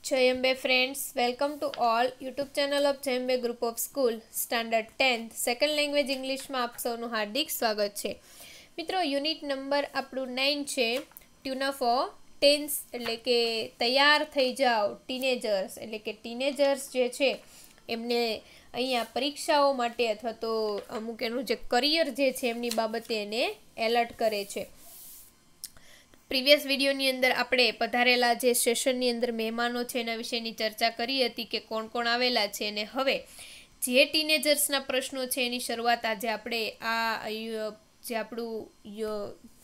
Jayambe friends, welcome to all YouTube channel of Jayambe Group of School, Standard 10th, Second Language English માં આપ સૌનું હાર્દિક સ્વાગત છે. મિત્રો યુનિટ નંબર આપણું 9 છે, ટ્યુન ફોર ટેન્સ એટલે કે તૈયાર થઈ જાઓ ટીનેજર્સ એટલે કે ટીનેજર્સ જે છે એમને અહીંયા પરીક્ષાઓ માટે અથવા તો અમુક એનું જે કરિયર જે છે એમની બાબતે એને એલર્ટ કરે છે. પ્રીવિયસ વિડીયોની અંદર આપણે પધારેલા જે સેશનની અંદર મહેમાનો છે એના વિશેની ચર્ચા કરી હતી કે કોણ કોણ આવેલા છે, અને હવે જે ટીનેજર્સના પ્રશ્નો છે એની શરૂઆત આજે આપણે આ જે આપણું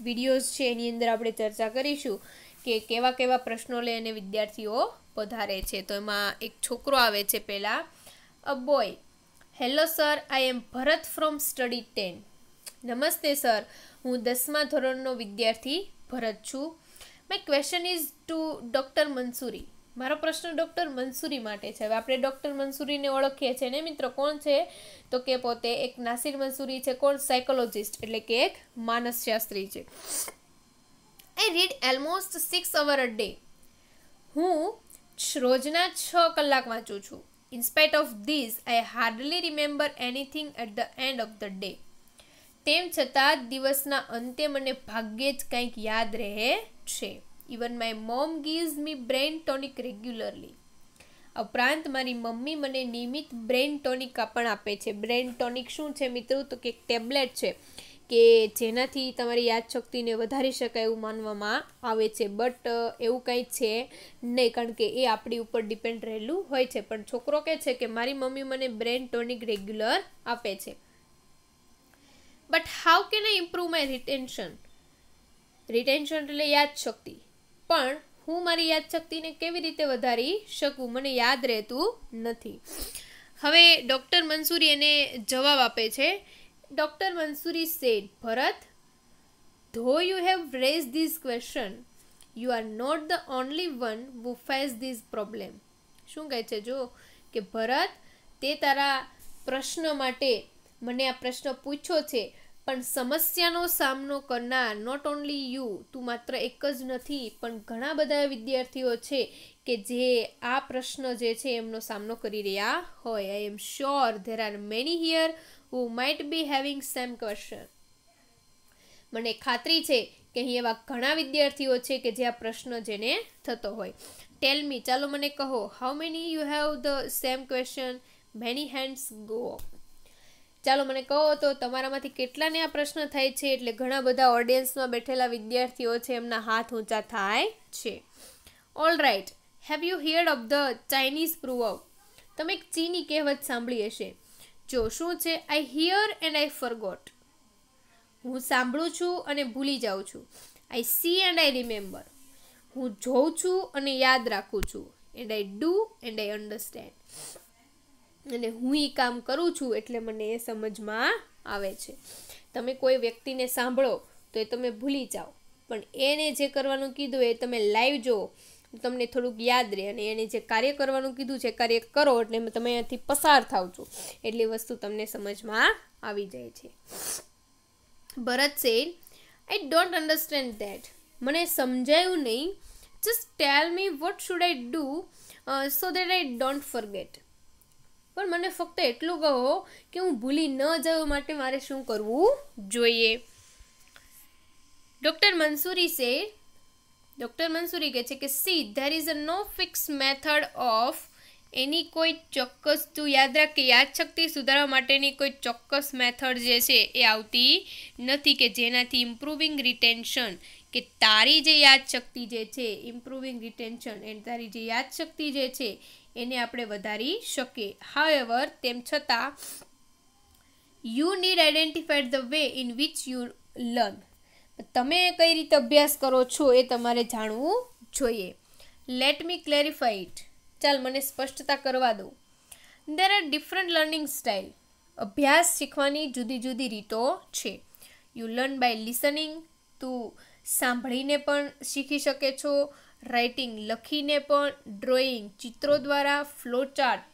વિડીયોઝ છે એની અંદર આપણે ચર્ચા કરીશું કે કેવા કેવા પ્રશ્નો લઈને વિદ્યાર્થીઓ પધારે છે. તો એમાં એક છોકરો આવે છે પહેલાં, a boy. Hello sir, I am Bharat from study 10. નમસ્તે સર, હું 10મા ધોરણનો વિદ્યાર્થી ભરત છું. My question is to doctor Mansoori. મારો પ્રશ્ન ડૉક્ટર મંસૂરી માટે છે. હવે આપણે ડૉક્ટર મંસૂરીને ઓળખીએ છીએ ને મિત્રો, કોણ છે તો કે પોતે એક નાસિર મંસૂરી છે. કોણ? સાયકોલોજિસ્ટ એટલે કે એક માનસશાસ્ત્રી છે. આઈ read almost 6 hours a day. હું રોજના 6 કલાક વાંચું છું. In spite of this I hardly remember anything at the end of the day. તેમ છતાં દિવસના અંતે મને ભાગ્યે જ કંઈક યાદ રહે છે. Even my mom gives me brain tonic regularly. ઉપરાંત મારી મમ્મી મને નિયમિત બ્રેઇન ટોનિક પણ આપે છે. બ્રેઇન ટોનિક શું છે મિત્રો? તો કે ટેબ્લેટ છે કે જેનાથી તમારી યાદશક્તિને વધારી શકાય એવું માનવામાં આવે છે. બટ એવું કંઈ છે નહીં, કારણ કે એ આપણી ઉપર ડિપેન્ડ રહેલું હોય છે. પણ છોકરો કહે છે કે મારી મમ્મી મને બ્રેઇન ટોનિક રેગ્યુલર આપે છે. But how can I improve my retention? Retention એટલે યાદશક્તિ. પણ હું મારી યાદશક્તિને કેવી રીતે વધારી શકું? મને યાદ રહેતું નથી. હવે ડૉક્ટર મંસૂરી એને જવાબ આપે છે. Doctor Mansuri said, Bharat, though you have raise this question, you are not the only one who face this problem. શું કહે છે? જો કે ભરત, તે તારા પ્રશ્ન માટે મને આ પ્રશ્ન પૂછ્યો છે, પણ સમસ્યાનો સામનો કરનાર નોટ ઓનલી યુ, તું માત્ર એક જ નથી પણ ઘણા બધા વિદ્યાર્થીઓ છે કે જે આ પ્રશ્ન જે છે એમનો સામનો કરી રહ્યા હોય. I am sure there are many here who might be having same question. મને ખાતરી છે કે અહીં એવા ઘણા વિદ્યાર્થીઓ છે કે જે આ પ્રશ્ન જેને થતો હોય. ટેલ મી, ચાલો મને કહો, how many you have the same question? Many hands go up. ચાલો મને કહો તો તમારામાંથી કેટલાને આ પ્રશ્ન થાય છે? એટલે ઘણા બધા ઓડિયન્સમાં બેઠેલા વિદ્યાર્થીઓ છે એમના હાથ ઊંચા થાય છે. All right, have you heard of the Chinese proverb? તમે એક ચીની કહેવત સાંભળી હશે. જો શું છે? I hear and I forgot. હું સાંભળું છું અને ભૂલી જાઉં છું. I see and I remember. હું જોઉં છું અને યાદ રાખું છું. And I do and I understand. અને હું એ કામ કરું છું એટલે મને એ સમજમાં આવે છે. તમે કોઈ વ્યક્તિને સાંભળો તો એ તમે ભૂલી જાઓ, પણ એને જે કરવાનું કીધું એ તમે લાઈવ જુઓ તો તમને થોડુંક યાદ રહે, અને એને જે કાર્ય કરવાનું કીધું છે કાર્ય કરો એટલે તમે અહીંયાથી પસાર થાવ છો, એટલી વસ્તુ તમને સમજમાં આવી જાય છે. Bharat said, I don't understand that. મને સમજાયું નહીં. Just tell me what should I do so that I don't forget. પણ મને ફક્ત એટલું કહો કે હું ભૂલી ન જવા માટે મારે શું કરવું જોઈએ. ડૉક્ટર મંસૂરી કહે છે કે see there is a no fix method of any કોઈ ચોક્કસ, તું યાદ રાખ કે યાદશક્તિ સુધારવા માટેની કોઈ ચોક્કસ મેથડ જે છે એ આવતી નથી કે જેનાથી ઇમ્પ્રુવિંગ રિટેન્શન, કે તારી જે યાદશક્તિ જે છે ઇમ્પ્રુવિંગ રિટેન્શન એન્ડ તારી જે યાદશક્તિ જે છે એને આપણે વધારી શકીએ. હાઉએવર, તેમ છતાં you need identified the way in which you learn. તમે કઈ રીતે અભ્યાસ કરો છો એ તમારે જાણવું જોઈએ. Let me clarify it. ચાલ મને સ્પષ્ટતા કરવા દો. There are different learning style. અભ્યાસ શીખવાની જુદી જુદી રીતો છે. You learn by listening. તું સાંભળીને પણ શીખી શકે છો, રાઇટિંગ લખીને પણ, ડ્રોઈંગ ચિત્રો દ્વારા, ફ્લોચાર્ટ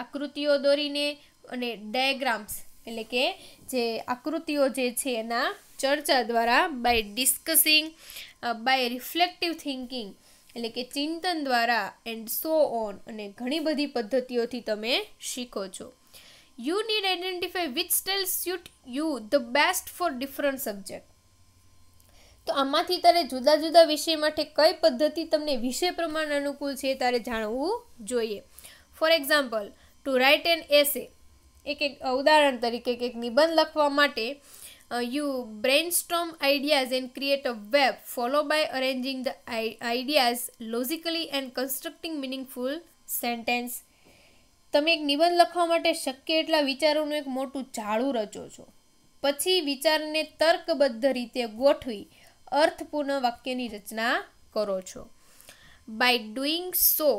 આકૃતિઓ દોરીને, અને ડાયાગ્રામ્સ એટલે કે જે આકૃતિઓ જે છે એના ચર્ચા દ્વારા, by discussing, by reflective thinking એટલે કે ચિંતન દ્વારા એન્ડ સો ઓન અને ઘણી બધી પદ્ધતિઓથી તમે શીખો છો. You need identify which style suite you the best for different subject. તો આમાંથી તારે જુદા જુદા વિષય માટે કઈ પદ્ધતિ તમને વિષય પ્રમાણે અનુકૂળ છે તારે જાણવું જોઈએ. For example, to write an essay, એક ઉદાહરણ તરીકે એક નિબંધ લખવા માટે you brainstorm ideas and create a web, followed by arranging the ideas logically and constructing meaningful sentence. તમે એક નિબંધ લખવા માટે શક્ય એટલા વિચારોનું એક મોટું જાળું રચો છો, પછી વિચારને તર્કબદ્ધ રીતે ગોઠવી અર્થપૂર્ણ વાક્યની રચના કરો છો. બાય ડુઈંગ સો,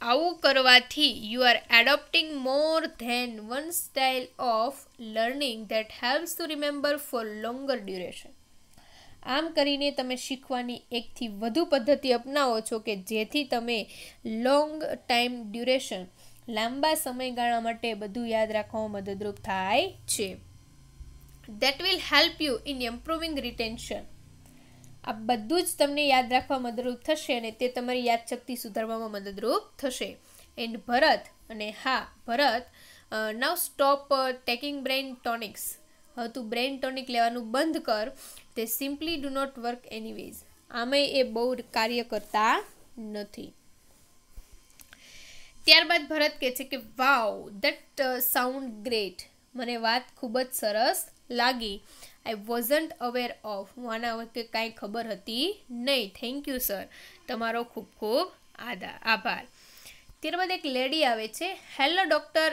આવું કરવાથી you are adopting more than one style of learning that helps to remember for longer duration. આમ કરીને તમે શીખવાની એકથી વધુ પદ્ધતિ અપનાવો છો કે જેથી તમે લોંગ ટાઈમ ડ્યુરેશન, લાંબા સમયગાળા માટે બધું યાદ રાખવામાં મદદરૂપ થાય છે. That will help you in improving retention. આ બધું જ તમને યાદ રાખવા મદદરૂપ થશે અને તે તમારી યાદશક્તિ સુધારવામાં મદદરૂપ થશે. એન્ડ ભરત, અને હા Bharat, now stop taking brain tonics. હવે તું બ્રેઇન ટોનિક લેવાનું બંધ કર. They simply do not work anyways. આમે એ બહુ કાર્ય કરતા નથી. ત્યારબાદ ભરત કહે છે કે વાવ, દેટ સાઉન્ડ ગ્રેટ. મને વાત ખૂબ જ સરસ લાગી. I wasn't aware of. હું આના વખતે કાંઈ ખબર હતી નહીં. Thank you sir. તમારો ખૂબ ખૂબ આભાર. ત્યારબાદ એક લેડી આવે છે. Hello doctor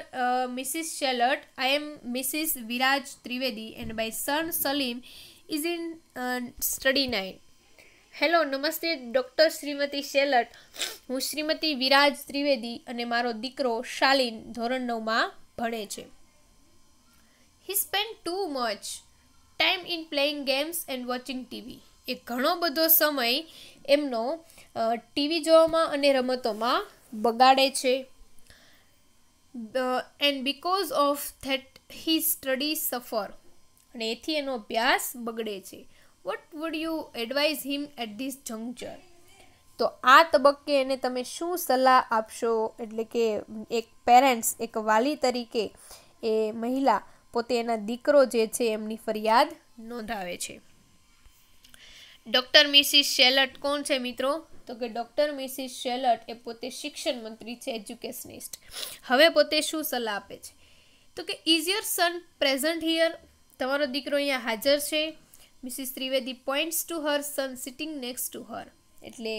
Mrs Shelat, I am Mrs Viraj Trivedi and my son Salim is in study 9. Hello, નમસ્તે ડૉક્ટર શ્રીમતી શેલટ. હું શ્રીમતી વિરાજ ત્રિવેદી અને મારો દીકરો શાલિન ધોરણ 9માં ભણે છે. He spend too much time in playing games and watching TV. એ ઘણો બધો સમય એમનો ટીવી જોવામાં અને રમતોમાં બગાડે છે. And because of that he study suffer. અને એથી એનો અભ્યાસ બગડે છે. What would you advise him at this juncture. તો આ તબક્કે એને તમે શું સલાહ આપશો? એટલે કે એક પેરેન્ટ્સ, એક વાલી તરીકે એ મહિલા પોતે એના દીકરો જે છે એમની ફરિયાદ નોંધાવે છે. ડૉક્ટર મિસિસ શેલટ કોણ છે મિત્રો? તો કે ડૉક્ટર મિસિસ શેલટ એ પોતે શિક્ષણ મંત્રી છે, એજ્યુકેશનિસ્ટ. હવે પોતે શું સલાહ આપે છે? તો કે is your son present here. તમારો દીકરો અહીંયા હાજર છે. Mrs Trivedi points to her son sitting next to her. એટલે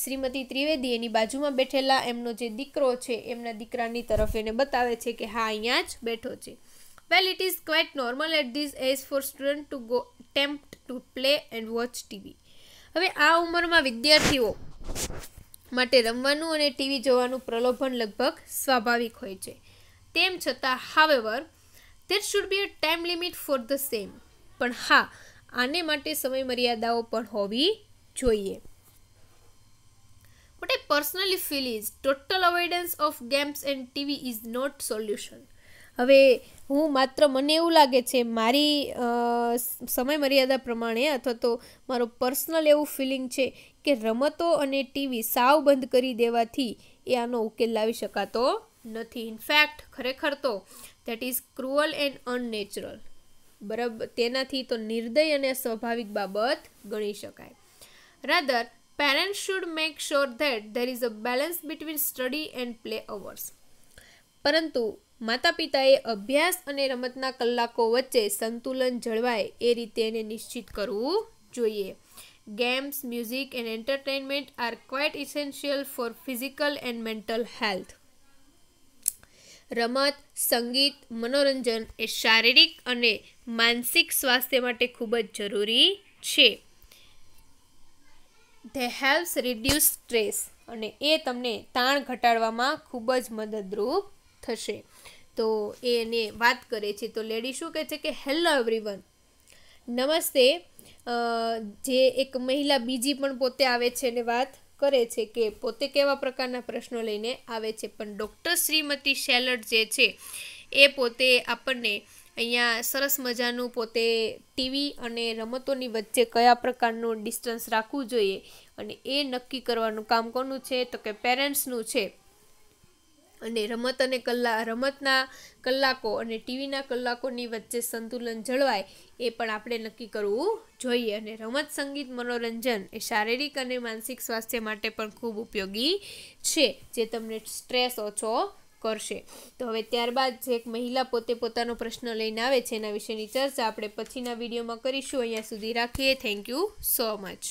શ્રીમતી ત્રિવેદી એની બાજુમાં બેઠેલા એમનો જે દીકરો છે એમના દીકરાની તરફ એને બતાવે છે કે હા અહીંયા જ બેઠો છે. Well, it is quite normal at this age for students to go attempt to play and watch TV. હવે આ ઉંમરમાં વિદ્યાર્થીઓ માટે રમવાનું અને ટીવી જોવાનું પ્રલોભન લગભગ સ્વાભાવિક હોય છે. તેમ છતાં however, there should be a time limit for the same. પણ હા, આને માટે સમય મર્યાદાઓ પણ હોવી જોઈએ. What I personally feel is total avoidance of games and TV is not solution. હવે મને એવું લાગે છે મારી સમય મર્યાદા પ્રમાણે અથવા તો મારો પર્સનલ એવું ફિલિંગ છે કે રમતો અને ટીવી સાવ બંધ કરી દેવાથી એ આનો ઉકેલ લાવી શકાતો નથી. ઇનફેક્ટ ખરેખર તો that is cruel and unnatural. બરાબર, તેનાથી તો નિર્દય અને સ્વાભાવિક બાબત ગણી શકાય. Rather parents should make sure that there is a balance between study and play hours. પરંતુ માતા પિતાએ અભ્યાસ અને રમતના કલાકો વચ્ચે સંતુલન જળવાય એ રીતે એને નિશ્ચિત કરવું જોઈએ. Games, music and entertainment are quite essential for physical and mental health. રમત, સંગીત, મનોરંજન એ શારીરિક અને માનસિક સ્વાસ્થ્ય માટે ખૂબ જ જરૂરી છે. They helps reduce stress. અને એ તમને તાણ ઘટાડવામાં ખૂબ જ મદદરૂપ થશે. તો એને વાત કરે છે. તો લેડી શું કહે છે કે હેલો એવરીવન, નમસ્તે. જે એક મહિલા બીજી પણ પોતે આવે છે અને વાત કરે છે કે પોતે કેવા પ્રકારના પ્રશ્નો લઈને આવે છે. પણ ડૉક્ટર શ્રીમતી શેલટ જે છે એ પોતે આપણને અહીંયા સરસ મજાનું પોતે ટીવી અને રમતોની વચ્ચે કયા પ્રકારનું ડિસ્ટન્સ રાખવું જોઈએ અને એ નક્કી કરવાનું કામ કોનું છે તો કે પેરેન્ટ્સનું છે. અને રમતના કલાકો અને ટીવીના કલાકોની વચ્ચે સંતુલન જળવાય એ પણ આપણે નક્કી કરવું જોઈએ. અને રમત, સંગીત, મનોરંજન એ શારીરિક અને માનસિક સ્વાસ્થ્ય માટે પણ ખૂબ ઉપયોગી છે, જે તમને સ્ટ્રેસ ઓછો કરશે. તો હવે ત્યારબાદ જે એક મહિલા પોતે પોતાનો પ્રશ્ન લઈને આવે છે એના વિશેની ચર્ચા આપણે પછીના વિડીયોમાં કરીશું. અહીંયા સુધી રાખીએ. Thank you so much.